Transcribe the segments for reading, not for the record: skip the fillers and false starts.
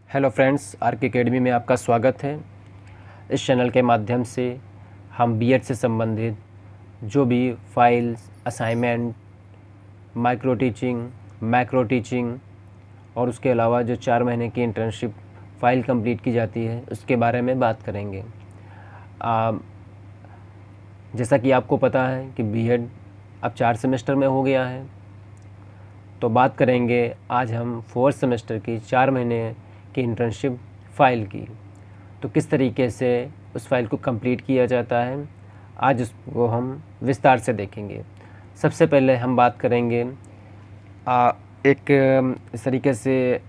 Hello friends, R K. Academy में आपका स्वागत है। इस चैनल के माध्यम से हम बीएड से संबंधित जो भी files, assignment, micro teaching, macro teaching और उसके अलावा जो 4 महीने की इंटर्नशिप फ़ाइल कंप्लीट की जाती है उसके बारे में बात करेंगे। जैसा कि आपको पता है कि बीएड अब 4 सेमेस्टर में हो गया है, तो बात करेंगे आज हम 4th सेमेस्टर की 4 महीने की इंटर्नशिप फ़ाइल की। तो किस तरीके से उस फाइल को कंप्लीट किया जाता है, आज उसको हम विस्तार से देखेंगे। सबसे पहले हम बात करेंगे इस तरीके से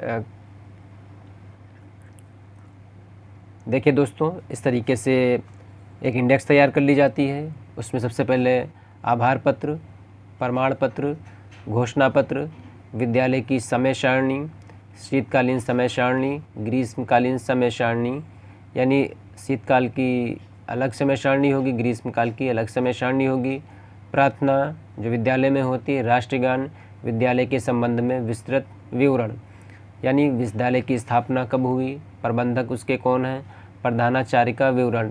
देखिए दोस्तों, इस तरीके से एक इंडेक्स तैयार कर ली जाती है। उसमें सबसे पहले आभार पत्र, प्रमाण पत्र, घोषणा पत्र, विद्यालय की समय सारणी, शीतकालीन समय सारणी, ग्रीष्मकालीन समय सारणी, यानी शीतकाल की अलग समय सारणी होगी, ग्रीष्मकाल की अलग समय सारणी होगी, प्रार्थना जो विद्यालय में होती है, राष्ट्रगान, विद्यालय के संबंध में विस्तृत विवरण, यानी विद्यालय की स्थापना कब हुई, प्रबंधक उसके कौन है, प्रधानाचार्य का विवरण।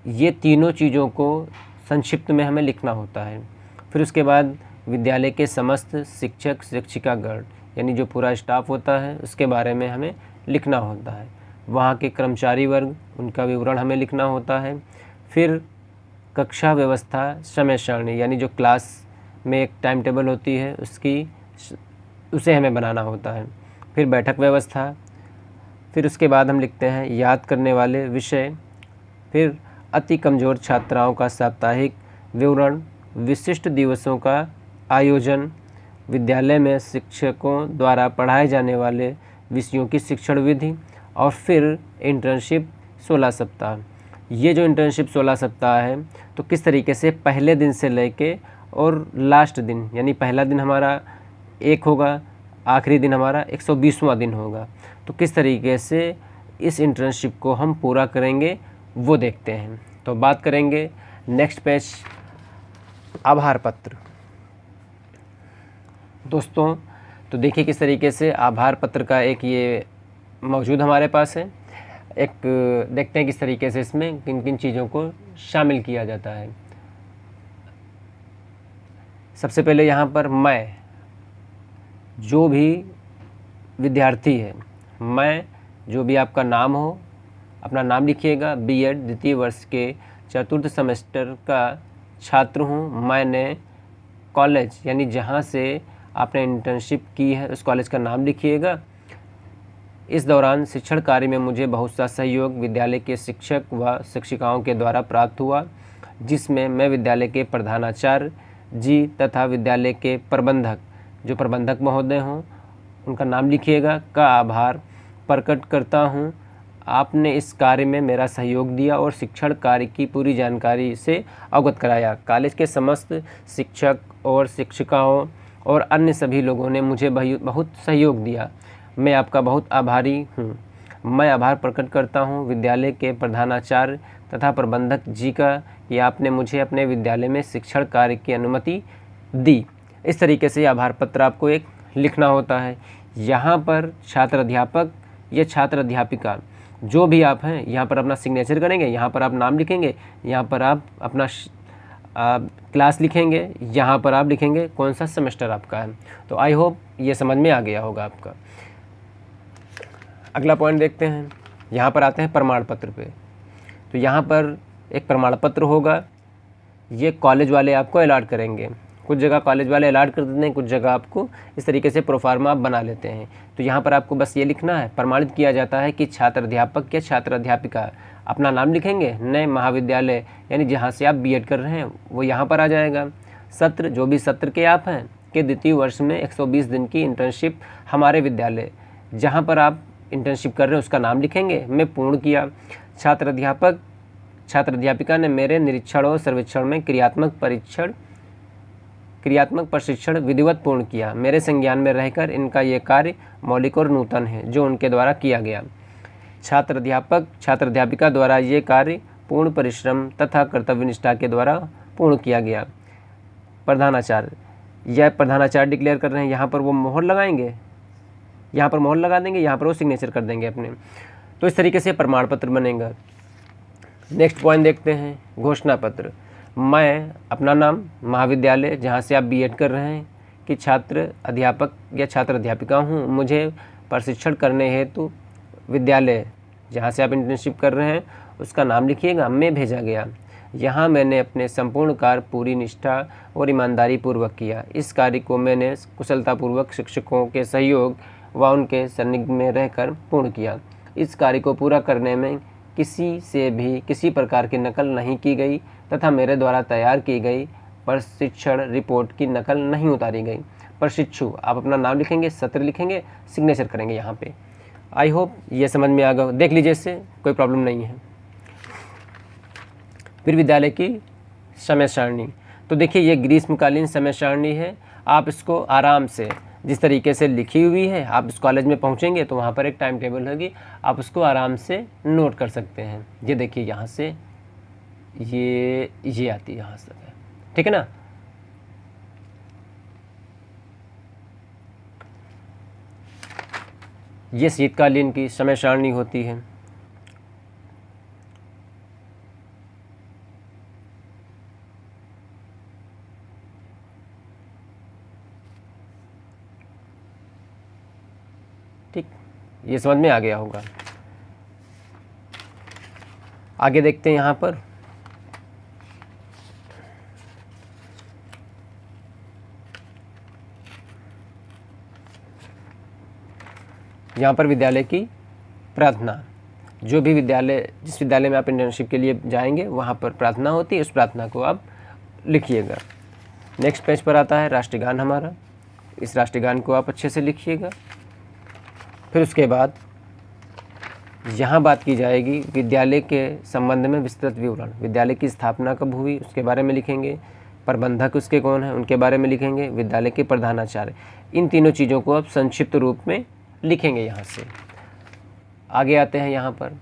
ये तीनों चीज़ों को संक्षिप्त में हमें लिखना होता है। फिर उसके बाद विद्यालय के समस्त शिक्षक शिक्षिकागण, यानी जो पूरा स्टाफ होता है उसके बारे में हमें लिखना होता है। वहाँ के कर्मचारी वर्ग, उनका विवरण हमें लिखना होता है। फिर कक्षा व्यवस्था समय सारणी, यानी जो क्लास में एक टाइम टेबल होती है उसे हमें बनाना होता है। फिर बैठक व्यवस्था, फिर उसके बाद हम लिखते हैं याद करने वाले विषय, फिर अति कमज़ोर छात्राओं का साप्ताहिक विवरण, विशिष्ट दिवसों का आयोजन, विद्यालय में शिक्षकों द्वारा पढ़ाए जाने वाले विषयों की शिक्षण विधि, और फिर इंटर्नशिप 16 सप्ताह। ये जो इंटर्नशिप 16 सप्ताह है, तो किस तरीके से पहले दिन से लेके और लास्ट दिन, यानी पहला दिन हमारा 1 होगा, आखिरी दिन हमारा 120वां दिन होगा। तो किस तरीके से इस इंटर्नशिप को हम पूरा करेंगे वो देखते हैं। तो बात करेंगे नेक्स्ट पेज, आभार पत्र। दोस्तों, तो देखिए किस तरीके से आभार पत्र का एक ये मौजूद हमारे पास है। एक देखते हैं किस तरीके से इसमें किन किन चीज़ों को शामिल किया जाता है। सबसे पहले यहाँ पर मैं, जो भी विद्यार्थी है, मैं जो भी आपका नाम हो, अपना नाम लिखिएगा। बीएड द्वितीय वर्ष के 4th सेमेस्टर का छात्र हूँ। मैंने कॉलेज, यानी जहाँ से आपने इंटर्नशिप की है उस कॉलेज का नाम लिखिएगा। इस दौरान शिक्षण कार्य में मुझे बहुत सा सहयोग विद्यालय के शिक्षक व शिक्षिकाओं के द्वारा प्राप्त हुआ, जिसमें मैं विद्यालय के प्रधानाचार्य जी तथा विद्यालय के प्रबंधक, जो प्रबंधक महोदय हों, उनका नाम लिखिएगा, का आभार प्रकट करता हूँ। आपने इस कार्य में मेरा सहयोग दिया और शिक्षण कार्य की पूरी जानकारी से अवगत कराया। कॉलेज के समस्त शिक्षक और शिक्षिकाओं और अन्य सभी लोगों ने मुझे बहुत सहयोग दिया। मैं आपका बहुत आभारी हूँ। मैं आभार प्रकट करता हूँ विद्यालय के प्रधानाचार्य तथा प्रबंधक जी का कि आपने मुझे अपने विद्यालय में शिक्षण कार्य की अनुमति दी। इस तरीके से आभार पत्र आपको एक लिखना होता है। यहाँ पर छात्र अध्यापक या छात्र अध्यापिका जो भी आप हैं, यहाँ पर अपना सिग्नेचर करेंगे, यहाँ पर आप नाम लिखेंगे, यहाँ पर आप अपना क्लास लिखेंगे, यहाँ पर आप लिखेंगे कौन सा सेमेस्टर आपका है। तो आई होप ये समझ में आ गया होगा आपका। अगला पॉइंट देखते हैं। यहाँ पर आते हैं प्रमाण पत्र पे। तो यहाँ पर एक प्रमाण पत्र होगा, ये कॉलेज वाले आपको अलॉट करेंगे। कुछ जगह कॉलेज वाले अलॉट कर देते हैं, कुछ जगह आपको इस तरीके से प्रोफार्मा आप बना लेते हैं। तो यहाँ पर आपको बस ये लिखना है, प्रमाणित किया जाता है कि छात्र अध्यापक या छात्र अध्यापिका अपना नाम लिखेंगे, नए महाविद्यालय यानी जहाँ से आप बीएड कर रहे हैं वो यहाँ पर आ जाएगा। सत्र, जो भी सत्र के आप हैं, के द्वितीय वर्ष में 120 दिन की इंटर्नशिप हमारे विद्यालय जहाँ पर आप इंटर्नशिप कर रहे हैं उसका नाम लिखेंगे, मैं पूर्ण किया। छात्र अध्यापक छात्र अध्यापिका ने मेरे निरीक्षण और सर्वेक्षण में क्रियात्मक प्रशिक्षण विधिवत पूर्ण किया। मेरे संज्ञान में रहकर इनका ये कार्य मौलिक और नूतन है जो उनके द्वारा किया गया। छात्र अध्यापक छात्र अध्यापिका द्वारा ये कार्य पूर्ण परिश्रम तथा कर्तव्यनिष्ठा के द्वारा पूर्ण किया गया। प्रधानाचार्य, यह प्रधानाचार्य डिक्लेयर कर रहे हैं, यहाँ पर वो मोहर लगाएंगे यहाँ पर मोहर लगा देंगे, यहाँ पर वो सिग्नेचर कर देंगे अपने। तो इस तरीके से प्रमाण पत्र बनेगा। नेक्स्ट पॉइंट देखते हैं, घोषणा पत्र। मैं अपना नाम, महाविद्यालय जहाँ से आप बीएड कर रहे हैं कि छात्र अध्यापक या छात्र अध्यापिका हूँ, मुझे प्रशिक्षण करने हेतु विद्यालय जहाँ से आप इंटर्नशिप कर रहे हैं उसका नाम लिखिएगा। मैं भेजा गया, यहाँ मैंने अपने संपूर्ण कार्य पूरी निष्ठा और ईमानदारी पूर्वक किया। इस कार्य को मैंने कुशलतापूर्वक शिक्षकों के सहयोग व उनके सानिध्य में रहकर पूर्ण किया। इस कार्य को पूरा करने में किसी से भी किसी प्रकार की नकल नहीं की गई तथा मेरे द्वारा तैयार की गई प्रशिक्षण रिपोर्ट की नकल नहीं उतारी गई। प्रशिक्षु, आप अपना नाम लिखेंगे, सत्र लिखेंगे, सिग्नेचर करेंगे यहाँ पे। आई होप ये समझ में आ गया। देख लीजिए, इससे कोई प्रॉब्लम नहीं है। फिर विद्यालय की समय सारणी। तो देखिए, ये ग्रीष्मकालीन समय सारणी है। आप इसको आराम से, जिस तरीके से लिखी हुई है, आप इस कॉलेज में पहुंचेंगे तो वहाँ पर एक टाइम टेबल होगी, आप उसको आराम से नोट कर सकते हैं। ये देखिए, यहाँ से ये आती है, यहाँ से, ठीक है ना। ये शीतकालीन की समय सारणी होती है। ठीक, ये समझ में आ गया होगा। आगे देखते हैं यहाँ पर। यहाँ पर विद्यालय की प्रार्थना, जो भी विद्यालय, जिस विद्यालय में आप इंटर्नशिप के लिए जाएंगे वहाँ पर प्रार्थना होती है, उस प्रार्थना को आप लिखिएगा। नेक्स्ट पेज पर आता है राष्ट्रगान हमारा। इस राष्ट्रगान को आप अच्छे से लिखिएगा। फिर उसके बाद यहाँ बात की जाएगी विद्यालय के संबंध में विस्तृत विवरण। विद्यालय की स्थापना कब हुई उसके बारे में लिखेंगे, प्रबंधक उसके कौन है उनके बारे में लिखेंगे, विद्यालय के प्रधानाचार्य, इन तीनों चीज़ों को आप संक्षिप्त रूप में लिखेंगे। यहाँ से आगे आते हैं यहाँ पर।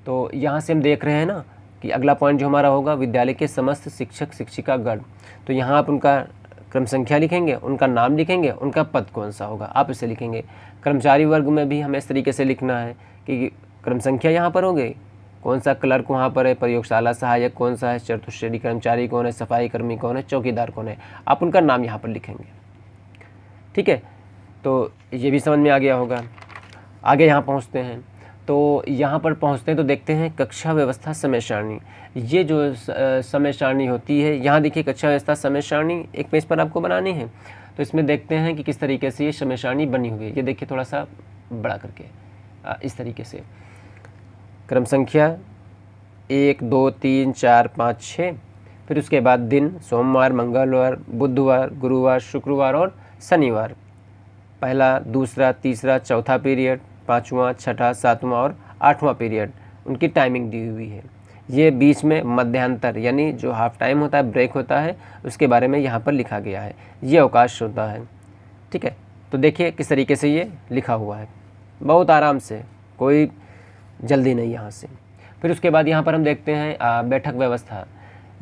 तो यहाँ से हम देख रहे हैं ना कि अगला पॉइंट जो हमारा होगा, विद्यालय के समस्त शिक्षक शिक्षिका गण। तो यहाँ आप उनका क्रम संख्या लिखेंगे, उनका नाम लिखेंगे, उनका पद कौन सा होगा आप इसे लिखेंगे। कर्मचारी वर्ग में भी हमें इस तरीके से लिखना है कि क्रम संख्या यहाँ पर होगी, कौन सा क्लर्क वहाँ पर है, प्रयोगशाला सहायक कौन सा है, चतुश्रेणी कर्मचारी कौन है, सफाई कर्मी कौन है, चौकीदार कौन है, आप उनका नाम यहाँ पर लिखेंगे। ठीक है, तो ये भी समझ में आ गया होगा। आगे यहाँ पहुँचते हैं। तो यहाँ पर पहुँचते हैं तो देखते हैं कक्षा व्यवस्था समय सारणी। ये जो समय सारणी होती है, यहाँ देखिए कक्षा व्यवस्था समय सारणी एक पेज पर आपको बनानी है। तो इसमें देखते हैं कि किस तरीके से ये समय सारणी बनी हुई है। ये देखिए थोड़ा सा बड़ा करके इस तरीके से, क्रम संख्या 1 2 3 4 5 6, फिर उसके बाद दिन सोमवार, मंगलवार, बुधवार, गुरुवार, शुक्रवार और शनिवार, पहला, दूसरा, तीसरा, चौथा पीरियड, पाँचवा, छठा, सातवां और आठवां पीरियड, उनकी टाइमिंग दी हुई है। ये बीच में मध्यांतर यानी जो हाफ टाइम होता है, ब्रेक होता है, उसके बारे में यहाँ पर लिखा गया है। ये अवकाश होता है। ठीक है, तो देखिए किस तरीके से ये लिखा हुआ है, बहुत आराम से, कोई जल्दी नहीं यहाँ से। फिर उसके बाद यहाँ पर हम देखते हैं बैठक व्यवस्था।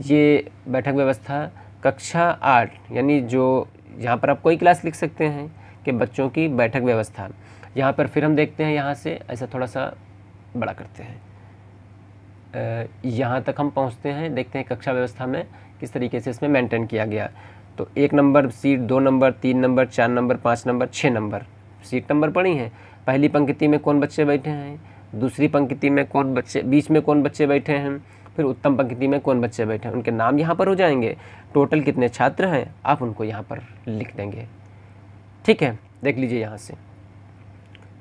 ये बैठक व्यवस्था कक्षा 8 यानी जो यहाँ पर आप कोई क्लास लिख सकते हैं कि बच्चों की बैठक व्यवस्था। यहाँ पर फिर हम देखते हैं, यहाँ से ऐसा थोड़ा सा बड़ा करते हैं, यहाँ तक हम पहुँचते हैं, देखते हैं कक्षा व्यवस्था में किस तरीके से इसमें मेंटेन किया गया। तो 1 number seat, 2 number, 3 number, 4 number, 5 number, 6 number seat number पड़ी हैं। पहली पंक्ति में कौन बच्चे बैठे हैं, दूसरी पंक्ति में कौन बच्चे, बीच में कौन बच्चे बैठे हैं, फिर उत्तम पंक्ति में कौन बच्चे बैठे हैं, उनके नाम यहाँ पर हो जाएंगे। टोटल कितने छात्र हैं आप उनको यहाँ पर लिख देंगे। ठीक है, देख लीजिए यहाँ से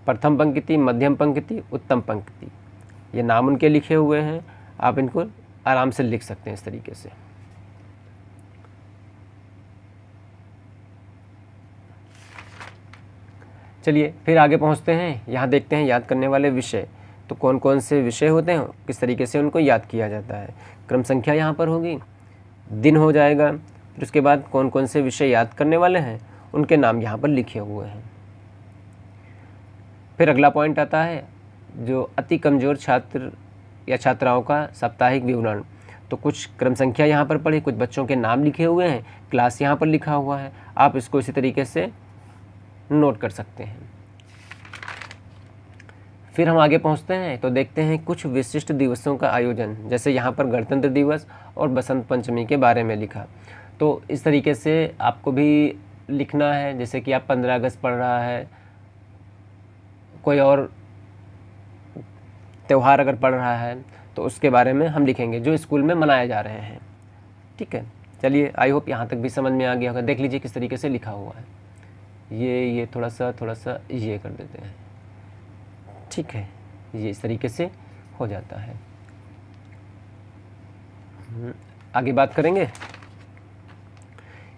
प्रथम पंक्ति, मध्यम पंक्ति, उत्तम पंक्ति, ये नाम उनके लिखे हुए हैं। आप इनको आराम से लिख सकते हैं इस तरीके से। चलिए फिर आगे पहुंचते हैं। यहाँ देखते हैं याद करने वाले विषय। तो कौन कौन से विषय होते हैं, किस तरीके से उनको याद किया जाता है। क्रम संख्या यहाँ पर होगी, दिन हो जाएगा, फिर उसके बाद कौन कौन से विषय याद करने वाले हैं उनके नाम यहाँ पर लिखे हुए हैं। फिर अगला पॉइंट आता है जो अति कमज़ोर छात्र या छात्राओं का साप्ताहिक विवरण। तो कुछ क्रम संख्या यहाँ पर पढ़ी, कुछ बच्चों के नाम लिखे हुए हैं, क्लास यहाँ पर लिखा हुआ है। आप इसको इसी तरीके से नोट कर सकते हैं। फिर हम आगे पहुंचते हैं तो देखते हैं कुछ विशिष्ट दिवसों का आयोजन, जैसे यहाँ पर गणतंत्र दिवस और बसंत पंचमी के बारे में लिखा। तो इस तरीके से आपको भी लिखना है, जैसे कि आप 15 अगस्त पढ़ रहा है, कोई और त्यौहार अगर पढ़ रहा है तो उसके बारे में हम लिखेंगे जो स्कूल में मनाए जा रहे हैं। ठीक है, चलिए आई होप यहाँ तक भी समझ में आ गया होगा। देख लीजिए किस तरीके से लिखा हुआ है। ये थोड़ा सा ये कर देते हैं। ठीक है, ये इस तरीके से हो जाता है। आगे बात करेंगे।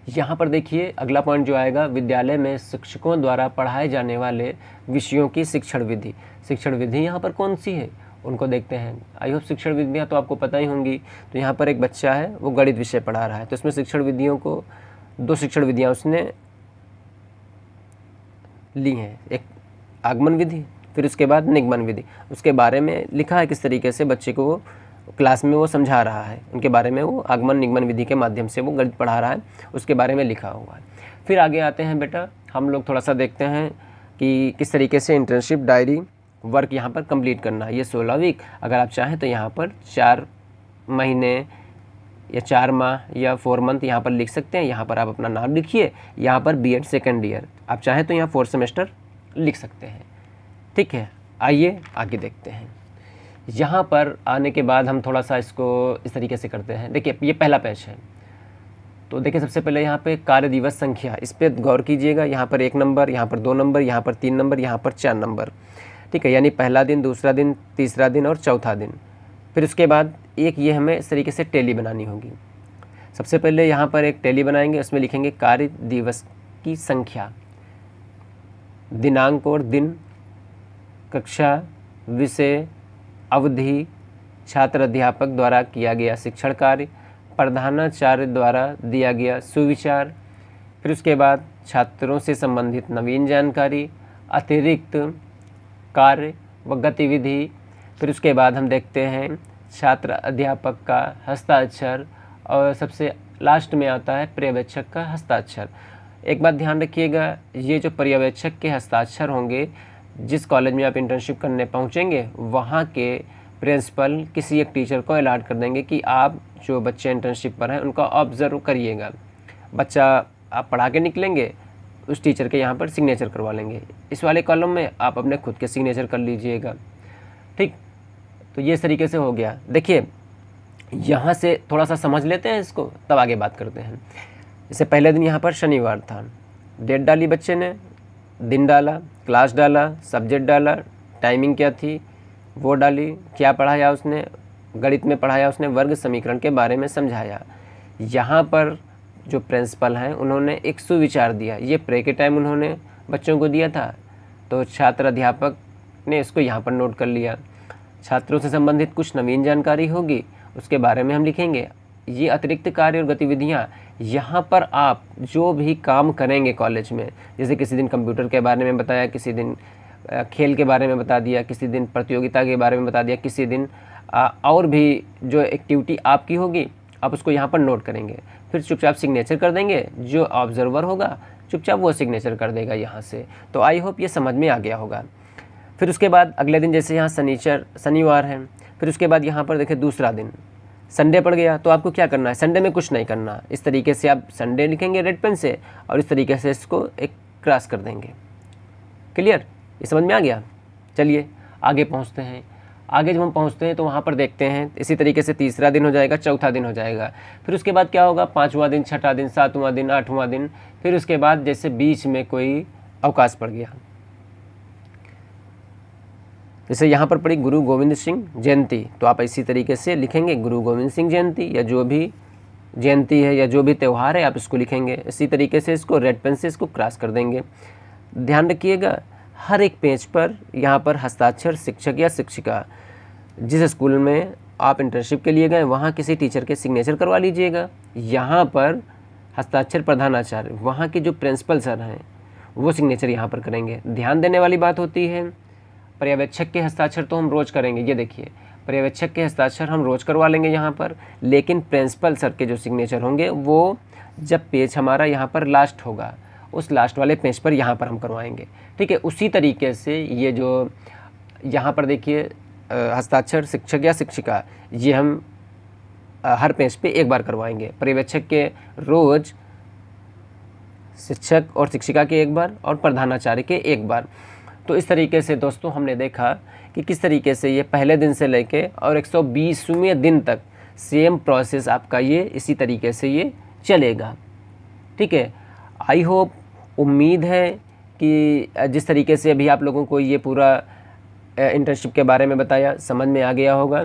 यहाँ पर देखिए अगला पॉइंट जो आएगा, विद्यालय में शिक्षकों द्वारा पढ़ाए जाने वाले विषयों की शिक्षण विधि। शिक्षण विधि यहाँ पर कौन सी है उनको देखते हैं। आई होप शिक्षण विधियाँ तो आपको पता ही होंगी। तो यहाँ पर एक बच्चा है, वो गणित विषय पढ़ा रहा है, तो इसमें शिक्षण विधियों को 2 शिक्षण विधियाँ उसने ली हैं, एक आगमन विधि, फिर उसके बाद निगमन विधि। उसके बारे में लिखा है किस तरीके से बच्चे को वो क्लास में वो समझा रहा है, उनके बारे में वो आगमन निगमन विधि के माध्यम से वो गणित पढ़ा रहा है, उसके बारे में लिखा हुआ है। फिर आगे आते हैं बेटा, हम लोग थोड़ा सा देखते हैं कि किस तरीके से इंटर्नशिप डायरी वर्क यहाँ पर कंप्लीट करना है। ये 16 वीक, अगर आप चाहें तो यहाँ पर 4 महीने या 4 माह या 4 मंथ यहाँ पर लिख सकते हैं। यहाँ पर आप अपना नाम लिखिए, यहाँ पर B.Ed सेकेंड ईयर, आप चाहें तो यहाँ 4 सेमेस्टर लिख सकते हैं। ठीक है, आइए आगे देखते हैं। यहाँ पर आने के बाद हम थोड़ा सा इसको इस तरीके से करते हैं। देखिए ये पहला पेज है, तो देखिए सबसे पहले यहाँ पे कार्य दिवस संख्या, इस पर गौर कीजिएगा। यहाँ पर 1 नंबर, यहाँ पर 2 नंबर, यहाँ पर 3 नंबर, यहाँ पर 4 नंबर। ठीक है, यानी पहला दिन, दूसरा दिन, तीसरा दिन और चौथा दिन। फिर उसके बाद एक ये हमें इस तरीके से टैली बनानी होगी। सबसे पहले यहाँ पर एक टैली बनाएंगे, उसमें लिखेंगे कार्य दिवस की संख्या, दिनांक और दिन, कक्षा, विषय, अवधि, छात्र अध्यापक द्वारा किया गया शिक्षण कार्य, प्रधानाचार्य द्वारा दिया गया सुविचार। फिर उसके बाद छात्रों से संबंधित नवीन जानकारी, अतिरिक्त कार्य व गतिविधि। फिर उसके बाद हम देखते हैं छात्र अध्यापक का हस्ताक्षर, और सबसे लास्ट में आता है पर्यवेक्षक का हस्ताक्षर। एक बात ध्यान रखिएगा, ये जो पर्यवेक्षक के हस्ताक्षर होंगे, जिस कॉलेज में आप इंटर्नशिप करने पहुंचेंगे वहाँ के प्रिंसिपल किसी एक टीचर को अलॉट कर देंगे कि आप जो बच्चे इंटर्नशिप पर हैं उनका ऑब्जर्व करिएगा। बच्चा आप पढ़ा के निकलेंगे, उस टीचर के यहाँ पर सिग्नेचर करवा लेंगे। इस वाले कॉलम में आप अपने खुद के सिग्नेचर कर लीजिएगा। ठीक, तो ये इस तरीके से हो गया। देखिए यहाँ से थोड़ा सा समझ लेते हैं इसको, तब आगे बात करते हैं। जैसे पहले दिन यहाँ पर शनिवार था, डेट डाली बच्चे ने, दिन डाला, क्लास डाला, सब्जेक्ट डाला, टाइमिंग क्या थी वो डाली, क्या पढ़ाया उसने, गणित में पढ़ाया उसने, वर्ग समीकरण के बारे में समझाया। यहाँ पर जो प्रिंसिपल हैं उन्होंने एक सुविचार दिया, ये प्रे के टाइम उन्होंने बच्चों को दिया था, तो छात्र अध्यापक ने इसको यहाँ पर नोट कर लिया। छात्रों से संबंधित कुछ नवीन जानकारी होगी, उसके बारे में हम लिखेंगे। ये अतिरिक्त कार्य और गतिविधियाँ, यहाँ पर आप जो भी काम करेंगे कॉलेज में, जैसे किसी दिन कंप्यूटर के बारे में बताया, किसी दिन खेल के बारे में बता दिया, किसी दिन प्रतियोगिता के बारे में बता दिया, किसी दिन और भी जो एक्टिविटी आपकी होगी आप उसको यहाँ पर नोट करेंगे। फिर चुपचाप सिग्नेचर कर देंगे, जो ऑब्जर्वर होगा चुपचाप वो सिग्नेचर कर देगा यहाँ से। तो आई होप ये समझ में आ गया होगा। फिर उसके बाद अगले दिन, जैसे यहाँ शनिवार है, फिर उसके बाद यहाँ पर देखिए दूसरा दिन संडे पड़ गया, तो आपको क्या करना है, संडे में कुछ नहीं करना। इस तरीके से आप संडे लिखेंगे रेड पेन से, और इस तरीके से इसको एक क्रॉस कर देंगे। क्लियर, ये समझ में आ गया। चलिए आगे पहुँचते हैं। आगे जब हम पहुँचते हैं तो वहाँ पर देखते हैं इसी तरीके से तीसरा दिन हो जाएगा, चौथा दिन हो जाएगा। फिर उसके बाद क्या होगा, 5वां दिन, 6वां दिन, 7वां दिन, 8वां दिन। फिर उसके बाद जैसे बीच में कोई अवकाश पड़ गया, जैसे यहाँ पर पड़ी गुरु गोविंद सिंह जयंती, तो आप इसी तरीके से लिखेंगे गुरु गोविंद सिंह जयंती, या जो भी जयंती है या जो भी त्यौहार है आप इसको लिखेंगे। इसी तरीके से इसको रेड पेन से इसको क्रॉस कर देंगे। ध्यान रखिएगा हर एक पेज पर यहाँ पर हस्ताक्षर शिक्षक या शिक्षिका, जिस स्कूल में आप इंटर्नशिप के लिए गए वहाँ किसी टीचर के सिग्नेचर करवा लीजिएगा। यहाँ पर हस्ताक्षर प्रधानाचार्य, वहाँ के जो प्रिंसिपल सर हैं वो सिग्नेचर यहाँ पर करेंगे। ध्यान देने वाली बात होती है, पर्यवेक्षक के हस्ताक्षर तो हम रोज़ करेंगे, ये देखिए पर्यवेक्षक के हस्ताक्षर हम रोज़ करवा लेंगे यहाँ पर, लेकिन प्रिंसिपल सर के जो सिग्नेचर होंगे वो जब पेज हमारा यहाँ पर लास्ट होगा, उस लास्ट वाले पेज पर यहाँ पर हम करवाएंगे। ठीक है, उसी तरीके से ये जो यहाँ पर देखिए हस्ताक्षर शिक्षक या शिक्षिका, ये हम हर पेज पे एक बार करवाएंगे। पर्यवेक्षक के रोज़ शिक्षक और शिक्षिका के एक बार और प्रधानाचार्य के एक बार। तो इस तरीके से दोस्तों हमने देखा कि किस तरीके से ये पहले दिन से लेके और 120वें दिन तक सेम प्रोसेस आपका ये इसी तरीके से ये चलेगा। ठीक है, आई होप, उम्मीद है कि जिस तरीके से अभी आप लोगों को ये पूरा इंटर्नशिप के बारे में बताया समझ में आ गया होगा।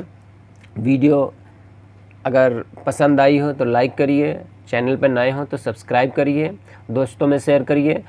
वीडियो अगर पसंद आई हो तो लाइक करिए, चैनल पर नए हो तो सब्सक्राइब करिए, दोस्तों में शेयर करिए।